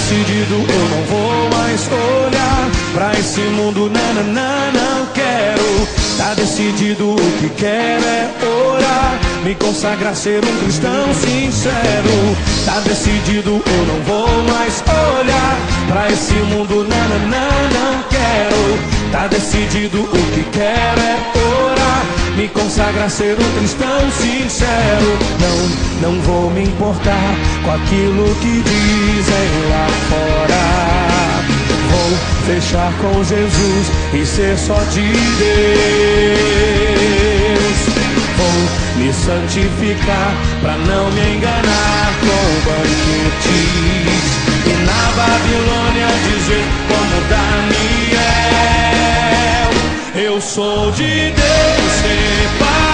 decidido, eu não vou mais olhar pra esse mundo, nananã, não quero. Tá decidido, o que quero é orar, me consagrar, ser um cristão sincero. Tá decidido, eu não vou mais olhar pra esse mundo, nananã, não quero. Tá decidido, o que quero é orar, me consagrar, ser um cristão sincero. Não vou me importar com aquilo que dizem lá fora. Vou fechar com Jesus e ser só de Deus. Vou me santificar pra não me enganar com banquetes e na Babilônia dizer como Daniel: eu sou de Deus separado.